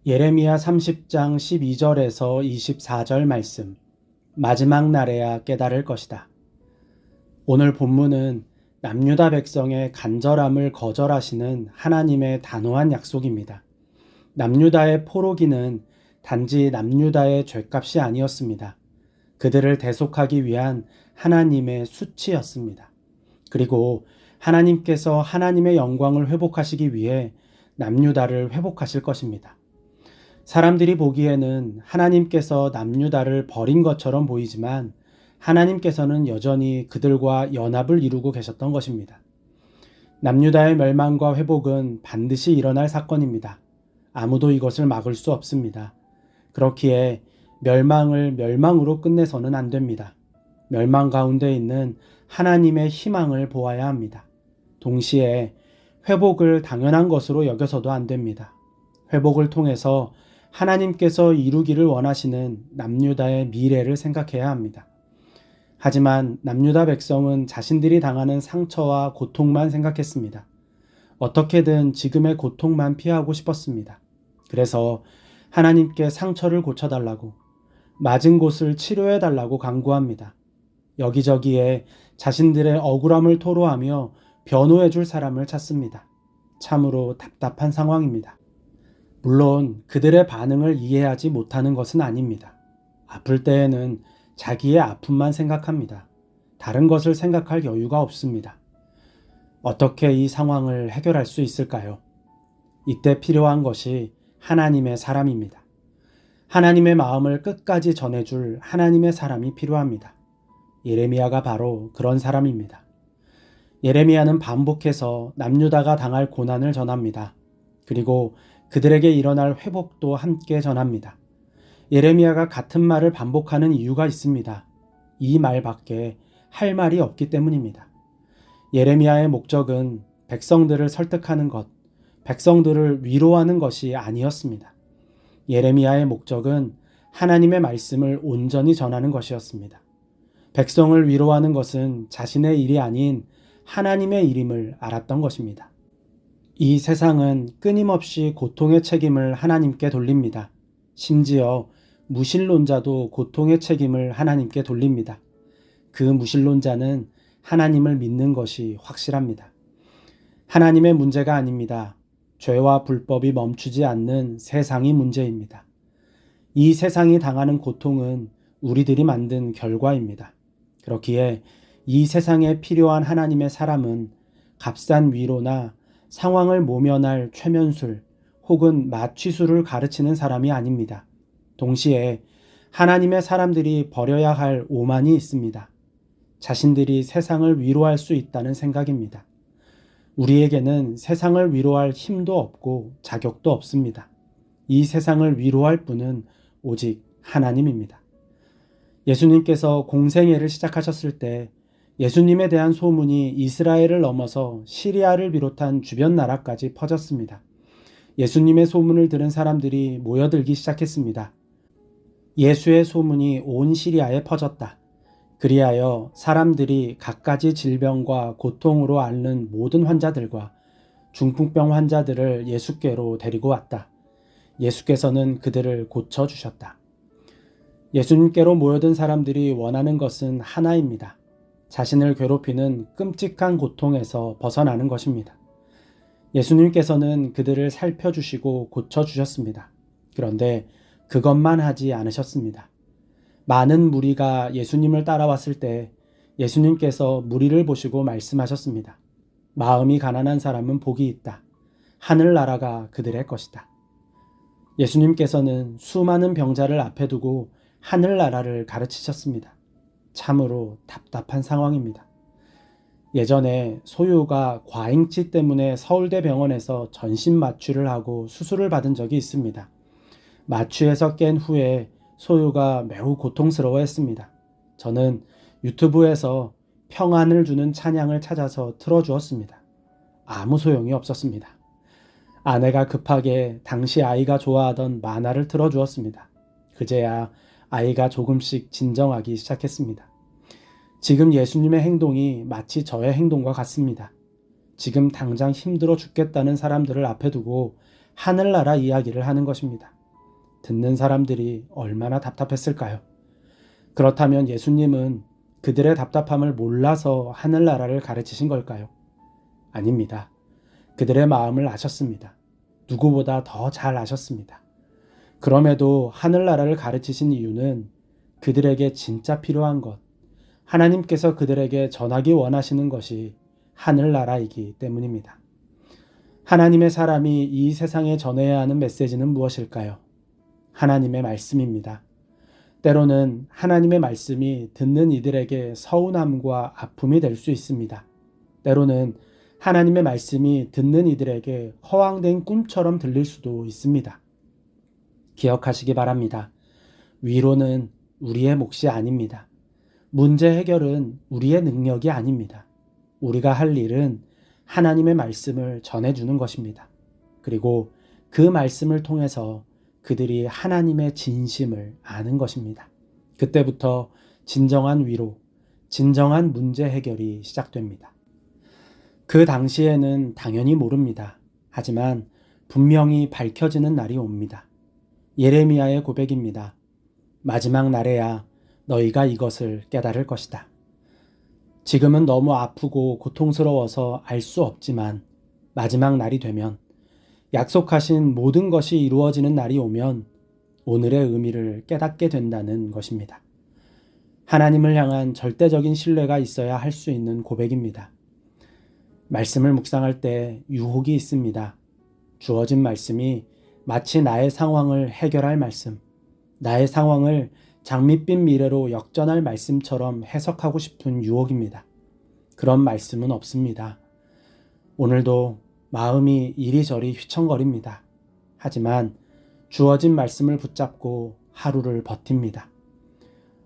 예레미야 30장 12절에서 24절 말씀. 마지막 날에야 깨달을 것이다. 오늘 본문은 남유다 백성의 간절함을 거절하시는 하나님의 단호한 약속입니다. 남유다의 포로기는 단지 남유다의 죗값이 아니었습니다. 그들을 대속하기 위한 하나님의 수치였습니다. 그리고 하나님께서 하나님의 영광을 회복하시기 위해 남유다를 회복하실 것입니다. 사람들이 보기에는 하나님께서 남유다를 버린 것처럼 보이지만 하나님께서는 여전히 그들과 연합을 이루고 계셨던 것입니다. 남유다의 멸망과 회복은 반드시 일어날 사건입니다. 아무도 이것을 막을 수 없습니다. 그렇기에 멸망을 멸망으로 끝내서는 안 됩니다. 멸망 가운데 있는 하나님의 희망을 보아야 합니다. 동시에 회복을 당연한 것으로 여겨서도 안 됩니다. 회복을 통해서 하나님께서 이루기를 원하시는 남유다의 미래를 생각해야 합니다. 하지만 남유다 백성은 자신들이 당하는 상처와 고통만 생각했습니다. 어떻게든 지금의 고통만 피하고 싶었습니다. 그래서 하나님께 상처를 고쳐달라고, 맞은 곳을 치료해달라고 간구합니다. 여기저기에 자신들의 억울함을 토로하며 변호해줄 사람을 찾습니다. 참으로 답답한 상황입니다. 물론 그들의 반응을 이해하지 못하는 것은 아닙니다. 아플 때에는 자기의 아픔만 생각합니다. 다른 것을 생각할 여유가 없습니다. 어떻게 이 상황을 해결할 수 있을까요? 이때 필요한 것이 하나님의 사람입니다. 하나님의 마음을 끝까지 전해줄 하나님의 사람이 필요합니다. 예레미야가 바로 그런 사람입니다. 예레미야는 반복해서 남유다가 당할 고난을 전합니다. 그리고 그들에게 일어날 회복도 함께 전합니다. 예레미야가 같은 말을 반복하는 이유가 있습니다. 이 말밖에 할 말이 없기 때문입니다. 예레미야의 목적은 백성들을 설득하는 것, 백성들을 위로하는 것이 아니었습니다. 예레미야의 목적은 하나님의 말씀을 온전히 전하는 것이었습니다. 백성을 위로하는 것은 자신의 일이 아닌 하나님의 일임을 알았던 것입니다. 이 세상은 끊임없이 고통의 책임을 하나님께 돌립니다. 심지어 무신론자도 고통의 책임을 하나님께 돌립니다. 그 무신론자는 하나님을 믿는 것이 확실합니다. 하나님의 문제가 아닙니다. 죄와 불법이 멈추지 않는 세상이 문제입니다. 이 세상이 당하는 고통은 우리들이 만든 결과입니다. 그렇기에 이 세상에 필요한 하나님의 사람은 값싼 위로나 상황을 모면할 최면술 혹은 마취술을 가르치는 사람이 아닙니다. 동시에 하나님의 사람들이 버려야 할 오만이 있습니다. 자신들이 세상을 위로할 수 있다는 생각입니다. 우리에게는 세상을 위로할 힘도 없고 자격도 없습니다. 이 세상을 위로할 분은 오직 하나님입니다. 예수님께서 공생애를 시작하셨을 때 예수님에 대한 소문이 이스라엘을 넘어서 시리아를 비롯한 주변 나라까지 퍼졌습니다. 예수님의 소문을 들은 사람들이 모여들기 시작했습니다. 예수의 소문이 온 시리아에 퍼졌다. 그리하여 사람들이 갖가지 질병과 고통으로 앓는 모든 환자들과 중풍병 환자들을 예수께로 데리고 왔다. 예수께서는 그들을 고쳐주셨다. 예수님께로 모여든 사람들이 원하는 것은 하나입니다. 자신을 괴롭히는 끔찍한 고통에서 벗어나는 것입니다. 예수님께서는 그들을 살펴주시고 고쳐주셨습니다. 그런데 그것만 하지 않으셨습니다. 많은 무리가 예수님을 따라왔을 때 예수님께서 무리를 보시고 말씀하셨습니다. 마음이 가난한 사람은 복이 있다. 하늘나라가 그들의 것이다. 예수님께서는 수많은 병자를 앞에 두고 하늘나라를 가르치셨습니다. 참으로 답답한 상황입니다. 예전에 소유가 과잉치 때문에 서울대병원에서 전신 마취를 하고 수술을 받은 적이 있습니다. 마취에서 깬 후에 소유가 매우 고통스러워했습니다. 저는 유튜브에서 평안을 주는 찬양을 찾아서 틀어주었습니다. 아무 소용이 없었습니다. 아내가 급하게 당시 아이가 좋아하던 만화를 틀어주었습니다. 그제야 아이가 조금씩 진정하기 시작했습니다. 지금 예수님의 행동이 마치 저의 행동과 같습니다. 지금 당장 힘들어 죽겠다는 사람들을 앞에 두고 하늘나라 이야기를 하는 것입니다. 듣는 사람들이 얼마나 답답했을까요? 그렇다면 예수님은 그들의 답답함을 몰라서 하늘나라를 가르치신 걸까요? 아닙니다. 그들의 마음을 아셨습니다. 누구보다 더 잘 아셨습니다. 그럼에도 하늘나라를 가르치신 이유는 그들에게 진짜 필요한 것, 하나님께서 그들에게 전하기 원하시는 것이 하늘나라이기 때문입니다. 하나님의 사람이 이 세상에 전해야 하는 메시지는 무엇일까요? 하나님의 말씀입니다. 때로는 하나님의 말씀이 듣는 이들에게 서운함과 아픔이 될 수 있습니다. 때로는 하나님의 말씀이 듣는 이들에게 허황된 꿈처럼 들릴 수도 있습니다. 기억하시기 바랍니다. 위로는 우리의 몫이 아닙니다. 문제 해결은 우리의 능력이 아닙니다. 우리가 할 일은 하나님의 말씀을 전해주는 것입니다. 그리고 그 말씀을 통해서 그들이 하나님의 진심을 아는 것입니다. 그때부터 진정한 위로, 진정한 문제 해결이 시작됩니다. 그 당시에는 당연히 모릅니다. 하지만 분명히 밝혀지는 날이 옵니다. 예레미야의 고백입니다. 마지막 날에야 너희가 이것을 깨달을 것이다. 지금은 너무 아프고 고통스러워서 알 수 없지만 마지막 날이 되면, 약속하신 모든 것이 이루어지는 날이 오면 오늘의 의미를 깨닫게 된다는 것입니다. 하나님을 향한 절대적인 신뢰가 있어야 할 수 있는 고백입니다. 말씀을 묵상할 때 유혹이 있습니다. 주어진 말씀이 마치 나의 상황을 해결할 말씀, 나의 상황을 장밋빛 미래로 역전할 말씀처럼 해석하고 싶은 유혹입니다. 그런 말씀은 없습니다. 오늘도 마음이 이리저리 휘청거립니다. 하지만 주어진 말씀을 붙잡고 하루를 버팁니다.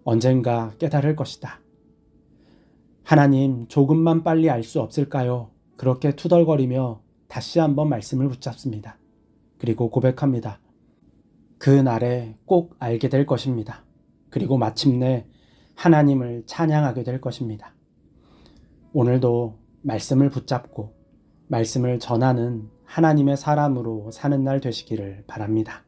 언젠가 깨달을 것이다. 하나님, 조금만 빨리 알 수 없을까요? 그렇게 투덜거리며 다시 한번 말씀을 붙잡습니다. 그리고 고백합니다. 그 날에 꼭 알게 될 것입니다. 그리고 마침내 하나님을 찬양하게 될 것입니다. 오늘도 말씀을 붙잡고 말씀을 전하는 하나님의 사람으로 사는 날 되시기를 바랍니다.